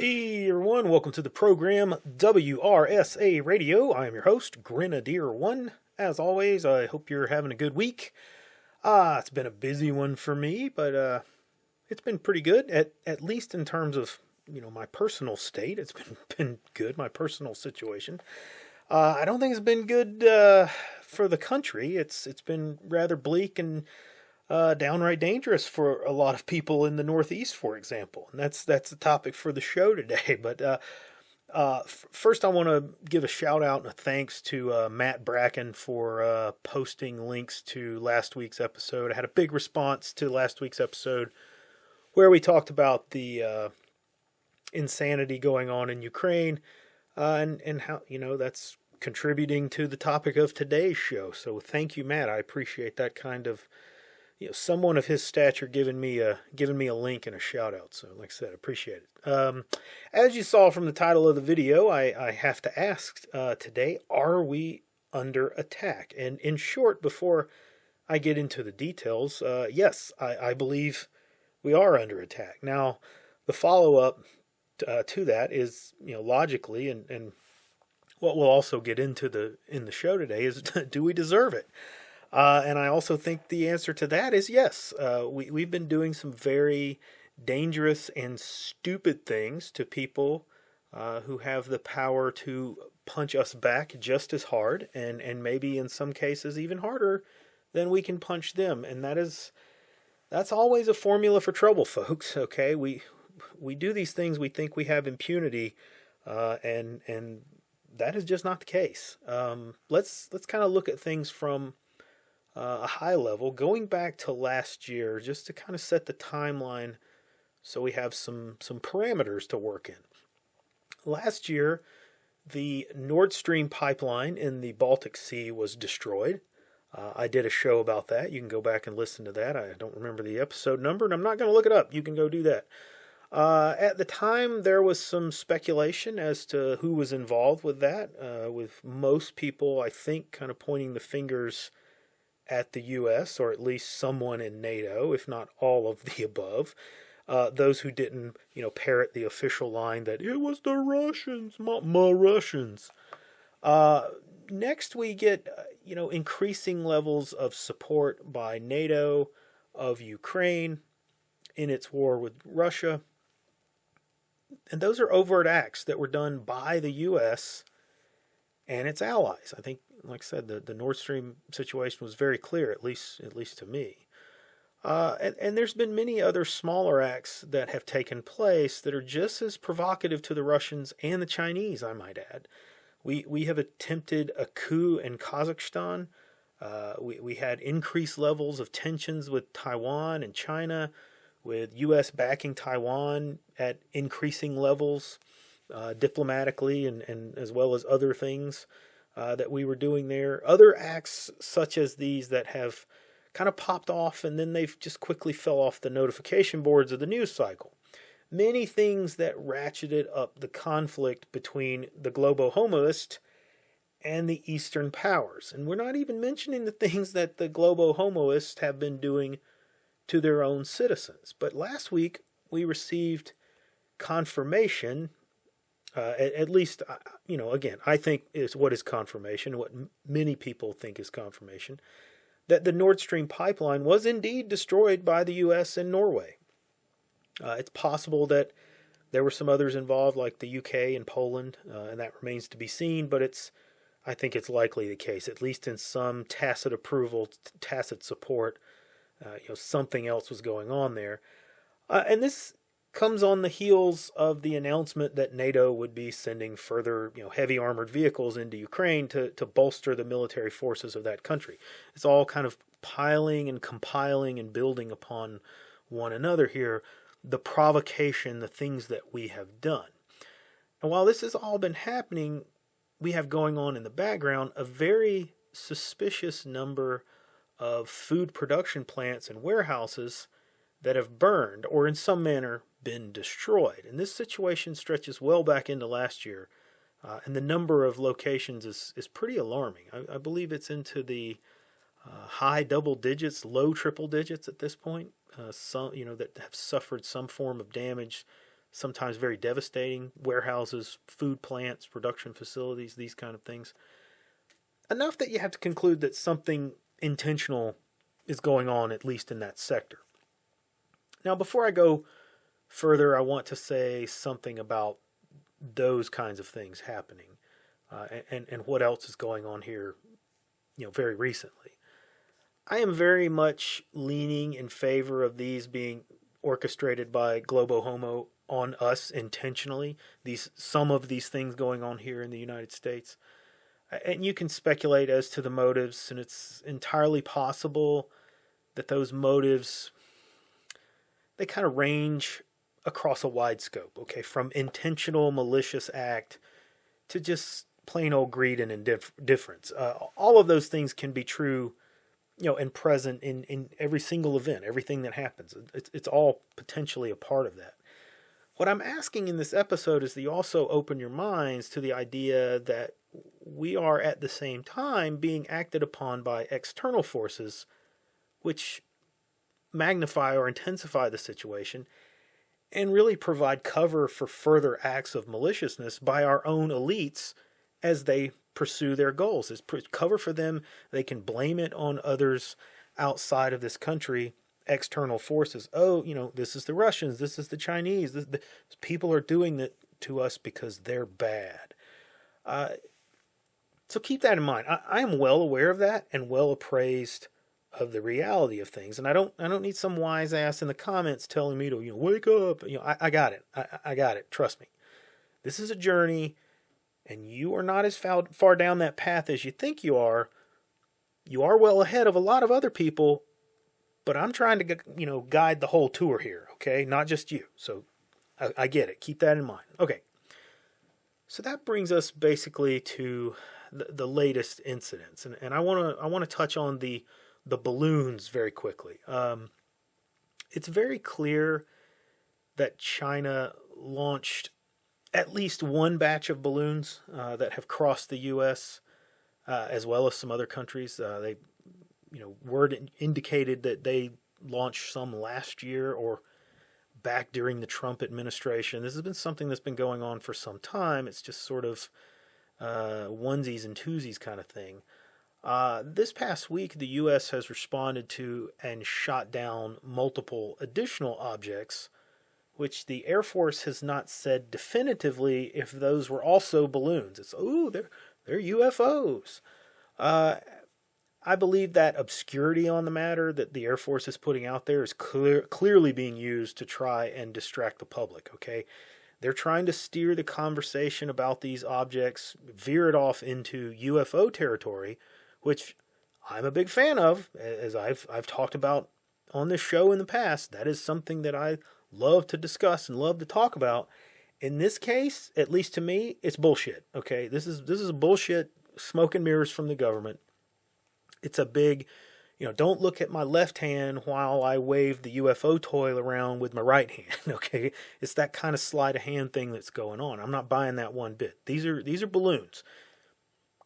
Hey everyone, welcome to the program WRSA Radio. I am your host, Grenadier1. As always, I hope you're having a good week. It's been a busy one for me, but it's been pretty good, at least in terms of, my personal state. It's been good, my personal situation. I don't think it's been good for the country. It's been rather bleak and downright dangerous for a lot of people in the Northeast, for example. And that's the topic for the show today. But first, I want to give a shout out and a thanks to Matt Bracken for posting links to last week's episode. I had a big response to last week's episode where we talked about the insanity going on in Ukraine and how, that's contributing to the topic of today's show. So thank you, Matt. I appreciate that kind of someone of his stature giving me a link and a shout out. So, like I said, appreciate it. As you saw from the title of the video, I have to ask today: are we under attack? And in short, before I get into the details, yes, I believe we are under attack. Now, the follow up to that is, logically, and what we'll also get into in the show today is: do we deserve it? And I also think the answer to that is yes. We've been doing some very dangerous and stupid things to people who have the power to punch us back just as hard and maybe in some cases even harder than we can punch them. And that's always a formula for trouble, folks. Okay, we do these things, we think we have impunity, and that is just not the case. Let's kind of look at things from a high level, going back to last year, just to kind of set the timeline so we have some parameters to work in. Last year, the Nord Stream pipeline in the Baltic Sea was destroyed. I did a show about that. You can go back and listen to that. I don't remember the episode number, and I'm not going to look it up. You can go do that. At the time, there was some speculation as to who was involved with that, with most people, I think, kind of pointing the fingers at the U.S., or at least someone in NATO, if not all of the above. Those who didn't, parrot the official line that it was the Russians, my Russians. Next, we get, increasing levels of support by NATO of Ukraine in its war with Russia. And those are overt acts that were done by the U.S. and its allies. I think, like I said, the Nord Stream situation was very clear, at least to me. And there's been many other smaller acts that have taken place that are just as provocative to the Russians and the Chinese, I might add. We have attempted a coup in Kazakhstan. We had increased levels of tensions with Taiwan and China, with U.S. backing Taiwan at increasing levels diplomatically and as well as other things that we were doing there. Other acts such as these that have kind of popped off and then they've just quickly fell off the notification boards of the news cycle. Many things that ratcheted up the conflict between the globo-homoist and the Eastern powers. And we're not even mentioning the things that the globo-homoists have been doing to their own citizens. But last week we received confirmation, at least, again, I think is what is confirmation, what many people think is confirmation, that the Nord Stream pipeline was indeed destroyed by the U.S. and Norway. It's possible that there were some others involved, like the UK and Poland, and that remains to be seen, but I think it's likely the case, at least in some tacit approval, tacit support, something else was going on there. And this comes on the heels of the announcement that NATO would be sending further, heavy armored vehicles into Ukraine to bolster the military forces of that country. It's all kind of piling and compiling and building upon one another here, the provocation, the things that we have done. And while this has all been happening, we have going on in the background a very suspicious number of food production plants and warehouses that have burned or in some manner been destroyed. And this situation stretches well back into last year, and the number of locations is pretty alarming. I believe it's into the high double digits, low triple digits at this point. Some that have suffered some form of damage sometimes very devastating, warehouses, food plants, production facilities, these kind of things. Enough that you have to conclude that something intentional is going on, at least in that sector. Now, before I go further, I want to say something about those kinds of things happening, and what else is going on here, very recently. I am very much leaning in favor of these being orchestrated by Globo Homo on us intentionally. Some of these things going on here in the United States, and you can speculate as to the motives, and it's entirely possible that those motives, they kind of range across a wide scope, okay, from intentional malicious act to just plain old greed and indifference. All of those things can be true, and present in every single event, everything that happens. It's all potentially a part of that. What I'm asking in this episode is that you also open your minds to the idea that we are at the same time being acted upon by external forces which magnify or intensify the situation and really provide cover for further acts of maliciousness by our own elites as they pursue their goals. It's cover for them. They can blame it on others outside of this country, external forces. Oh, this is the Russians, this is the Chinese. The people are doing that to us because they're bad. So keep that in mind. I am well aware of that and well appraised of the reality of things. And I don't need some wise ass in the comments telling me to, wake up. I got it. I got it. Trust me. This is a journey, and you are not as far down that path as you think you are. You are well ahead of a lot of other people, but I'm trying to, guide the whole tour here, okay? Not just you. So I get it. Keep that in mind. Okay. So that brings us basically to the latest incidents, and I want to touch on the balloons very quickly. It's very clear that China launched at least one batch of balloons that have crossed the U.S. As well as some other countries. They, word indicated that they launched some last year or back during the Trump administration. This has been something that's been going on for some time. It's just sort of onesies and twosies kind of thing. This past week, the U.S. has responded to and shot down multiple additional objects, which the Air Force has not said definitively if those were also balloons. It's, they're UFOs. I believe that obscurity on the matter that the Air Force is putting out there is clearly being used to try and distract the public, okay? They're trying to steer the conversation about these objects, veer it off into UFO territory, which I'm a big fan of, as I've talked about on this show in the past. That is something that I love to discuss and love to talk about. In this case, at least to me, it's bullshit, okay? This is bullshit, smoke and mirrors from the government. It's a big, don't look at my left hand while I wave the UFO toy around with my right hand, okay? It's that kind of sleight of hand thing that's going on. I'm not buying that one bit. These are balloons.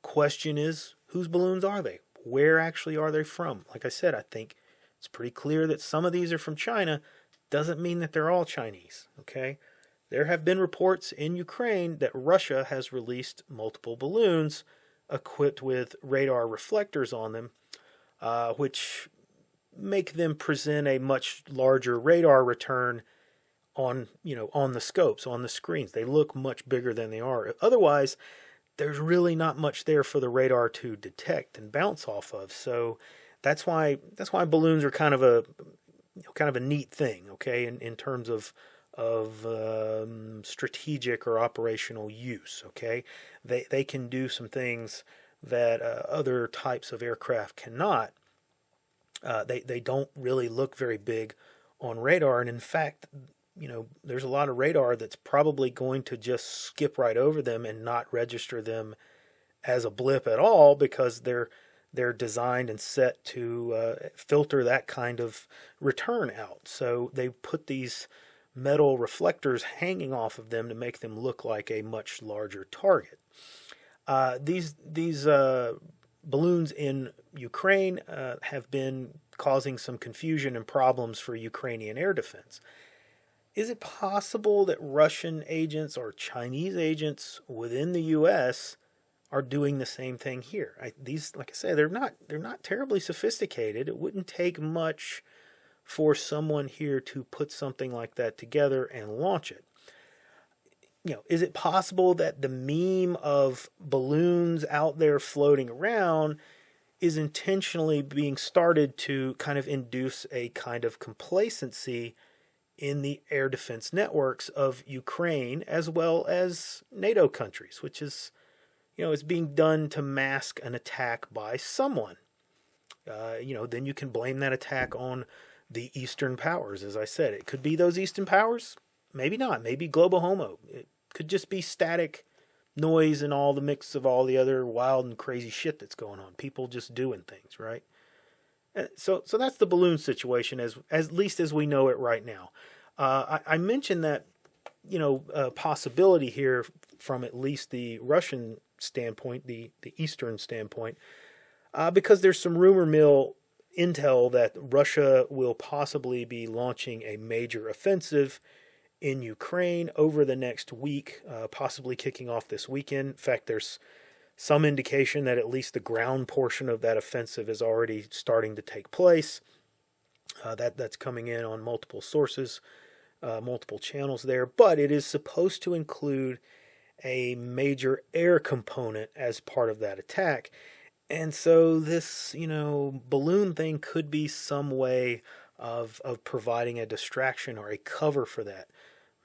Question is, whose balloons are they? Where actually are they from? Like I said, I think it's pretty clear that some of these are from China. Doesn't mean that they're all Chinese, okay? There have been reports in Ukraine that Russia has released multiple balloons equipped with radar reflectors on them, which make them present a much larger radar return on the scopes, on the screens. They look much bigger than they are. Otherwise, there's really not much there for the radar to detect and bounce off of. So that's why balloons are kind of a neat thing, okay, in terms of strategic or operational use, okay? They can do some things that other types of aircraft cannot. They don't really look very big on radar, and in fact, there's a lot of radar that's probably going to just skip right over them and not register them as a blip at all, because they're designed and set to filter that kind of return out. So they put these metal reflectors hanging off of them to make them look like a much larger target. These balloons in Ukraine have been causing some confusion and problems for Ukrainian air defense. Is it possible that Russian agents or Chinese agents within the U.S. are doing the same thing here? These, like I say, they're not terribly sophisticated. It wouldn't take much for someone here to put something like that together and launch it. Is it possible that the meme of balloons out there floating around is intentionally being started to kind of induce a kind of complacency in the air defense networks of Ukraine as well as NATO countries, which is being done to mask an attack by someone. Then you can blame that attack on the Eastern powers. As I said, it could be those Eastern powers. Maybe not. Maybe global homo. It could just be static noise and all the mix of all the other wild and crazy shit that's going on. People just doing things, right? So that's the balloon situation as least as we know it right now. I mentioned that, possibility here from at least the Russian standpoint, the Eastern standpoint, because there's some rumor mill intel that Russia will possibly be launching a major offensive in Ukraine over the next week, possibly kicking off this weekend. In fact, there's some indication that at least the ground portion of that offensive is already starting to take place. That's coming in on multiple sources, multiple channels there, but it is supposed to include a major air component as part of that attack. And so this, balloon thing could be some way of providing a distraction or a cover for that.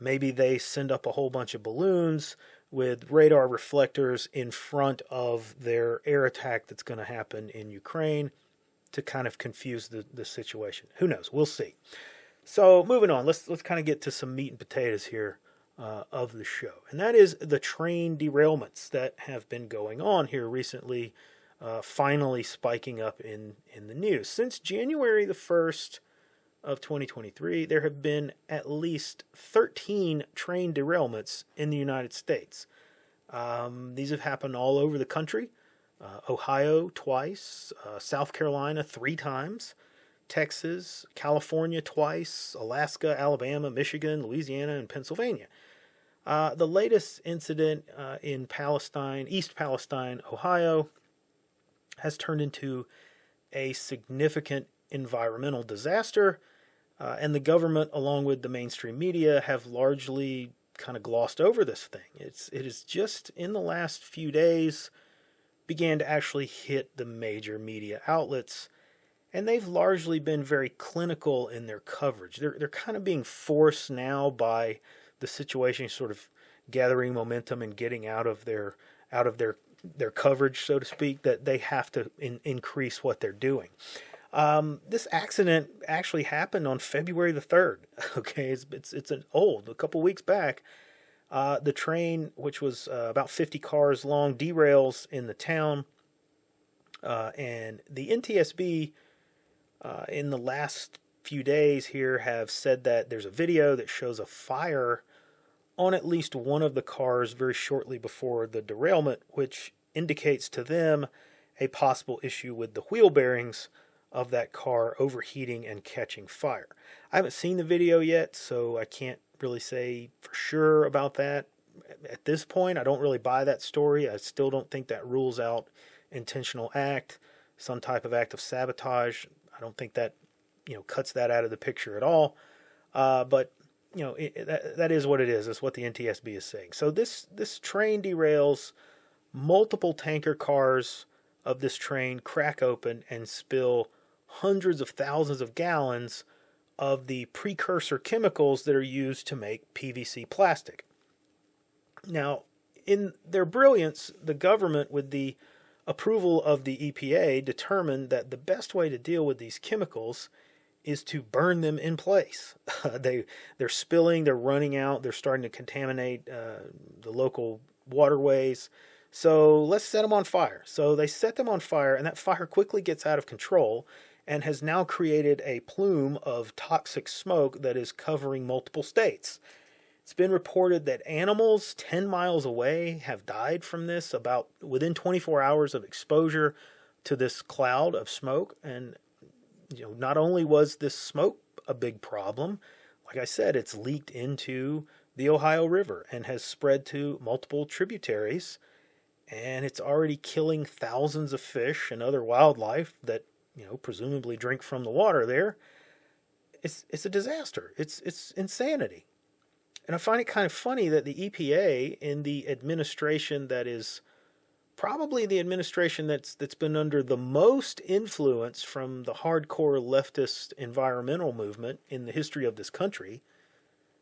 Maybe they send up a whole bunch of balloons with radar reflectors in front of their air attack that's going to happen in Ukraine to kind of confuse the situation. Who knows? We'll see. So moving on, let's kind of get to some meat and potatoes here of the show. And that is the train derailments that have been going on here recently, finally spiking up in the news. Since January the 1st of 2023, there have been at least 13 train derailments in the United States. These have happened all over the country. Ohio twice, South Carolina 3 times, Texas, California twice, Alaska, Alabama, Michigan, Louisiana, and Pennsylvania. The latest incident in Palestine, East Palestine, Ohio, has turned into a significant environmental disaster, and the government, along with the mainstream media, have largely kind of glossed over this thing. It is just in the last few days began to actually hit the major media outlets, and they've largely been very clinical in their coverage. They're kind of being forced now by the situation sort of gathering momentum and getting out of their coverage, so to speak, that they have to increase what they're doing. This accident actually happened on February the 3rd. Okay, it's an old, a couple weeks back. The train, which was about 50 cars long, derails in the town, and the NTSB in the last few days here have said that there's a video that shows a fire on at least one of the cars very shortly before the derailment, which indicates to them a possible issue with the wheel bearings of that car overheating and catching fire. I haven't seen the video yet, so I can't really say for sure about that. At this point, I don't really buy that story. I still don't think that rules out intentional act, some type of act of sabotage. I don't think that, cuts that out of the picture at all. But that is what it is. That's what the NTSB is saying. So this train derails. Multiple tanker cars of this train crack open and spill hundreds of thousands of gallons of the precursor chemicals that are used to make PVC plastic. Now, in their brilliance, the government, with the approval of the EPA, determined that the best way to deal with these chemicals is to burn them in place. They're spilling, they're running out, they're starting to contaminate the local waterways. So let's set them on fire. So they set them on fire, and that fire quickly gets out of control and has now created a plume of toxic smoke that is covering multiple states. It's been reported that animals 10 miles away have died from this about within 24 hours of exposure to this cloud of smoke. And not only was this smoke a big problem, like I said, it's leaked into the Ohio River and has spread to multiple tributaries, and it's already killing thousands of fish and other wildlife that, presumably drink from the water there. It's a disaster. It's insanity. And I find it kind of funny that the EPA, in the administration that is probably the administration that's been under the most influence from the hardcore leftist environmental movement in the history of this country,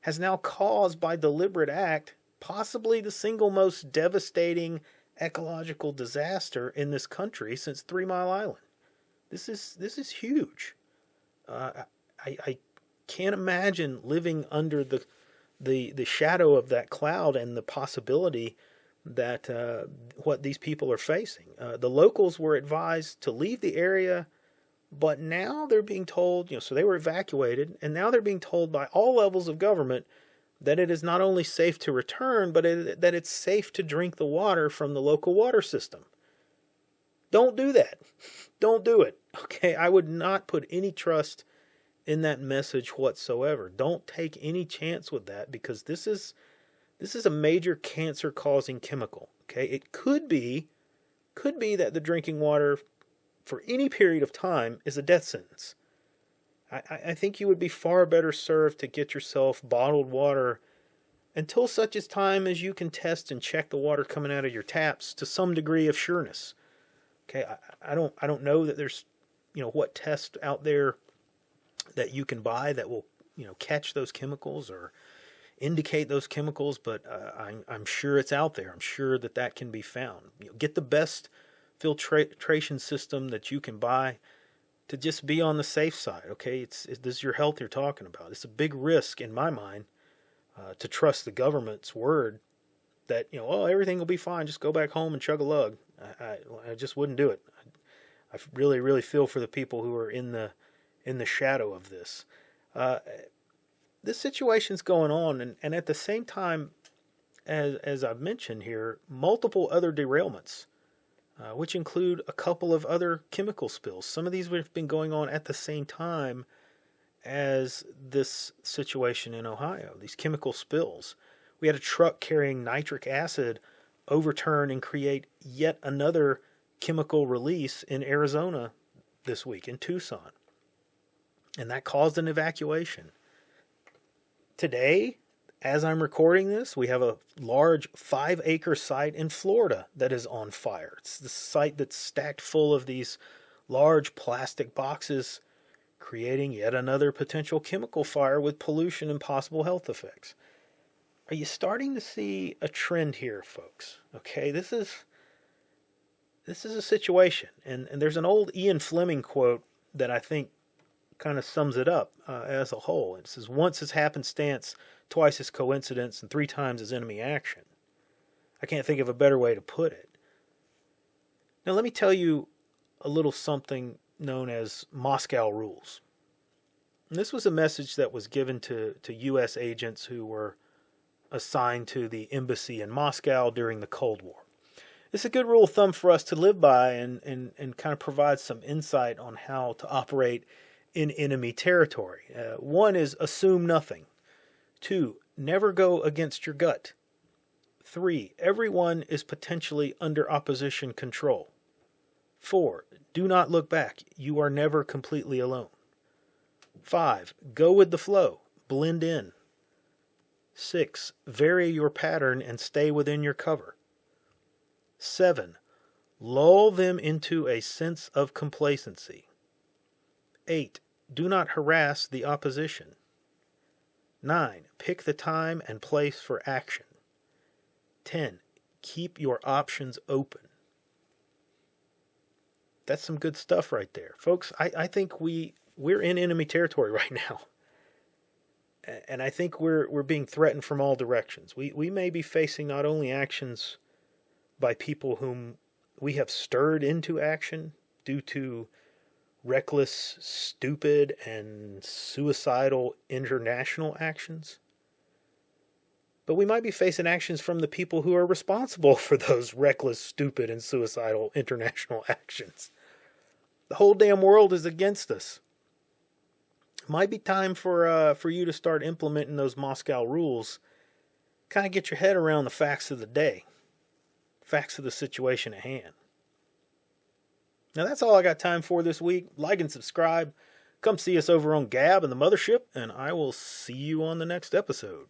has now caused by deliberate act possibly the single most devastating ecological disaster in this country since 3 Mile Island. This is huge. I can't imagine living under the shadow of that cloud and the possibility that what these people are facing. The locals were advised to leave the area, but now they're being told, so they were evacuated, and now they're being told by all levels of government that it is not only safe to return, but that it's safe to drink the water from the local water system. Don't do that. Don't do it. Okay, I would not put any trust in that message whatsoever. Don't take any chance with that, because this is a major cancer-causing chemical. Okay, it could be that the drinking water for any period of time is a death sentence. I think you would be far better served to get yourself bottled water until such as time as you can test and check the water coming out of your taps to some degree of sureness. Okay, I don't know that there's what test out there that you can buy that will catch those chemicals or indicate those chemicals, but I'm sure it's out there. I'm sure that can be found. Get the best filtration system that you can buy to just be on the safe side. Okay, this is your health you're talking about. It's a big risk in my mind to trust the government's word that everything will be fine. Just go back home and chug a lug. I just wouldn't do it. I really, really feel for the people who are in the shadow of this. This situation's going on, and at the same time, as I've mentioned here, multiple other derailments, which include a couple of other chemical spills. Some of these have been going on at the same time as this situation in Ohio, these chemical spills. We had a truck carrying nitric acid overturn and create yet another chemical release in Arizona this week, in Tucson. And that caused an evacuation. Today, as I'm recording this, we have a large 5-acre site in Florida that is on fire. It's the site that's stacked full of these large plastic boxes, creating yet another potential chemical fire with pollution and possible health effects. Are you starting to see a trend here, folks? Okay, this is a situation. And there's an old Ian Fleming quote that I think kind of sums it up as a whole. It says, once is happenstance, twice is coincidence, and 3 times is enemy action. I can't think of a better way to put it. Now let me tell you a little something known as Moscow rules. And this was a message that was given to U.S. agents who were assigned to the embassy in Moscow during the Cold War. It's a good rule of thumb for us to live by and kind of provide some insight on how to operate in enemy territory. 1 is assume nothing. 2, never go against your gut. 3, everyone is potentially under opposition control. 4, do not look back. You are never completely alone. 5, go with the flow. Blend in. 6, vary your pattern and stay within your cover. 7, lull them into a sense of complacency. 8, do not harass the opposition. 9, pick the time and place for action. 10, keep your options open. That's some good stuff right there. Folks, I think we're in enemy territory right now. And I think we're being threatened from all directions. We may be facing not only actions by people whom we have stirred into action due to reckless, stupid, and suicidal international actions, but we might be facing actions from the people who are responsible for those reckless, stupid, and suicidal international actions. The whole damn world is against us. might be time for you to start implementing those Moscow rules. Kind of get your head around the facts of the day, facts of the situation at hand. Now that's all I got time for this week. Like and subscribe. Come see us over on Gab and the Mothership, and I will see you on the next episode.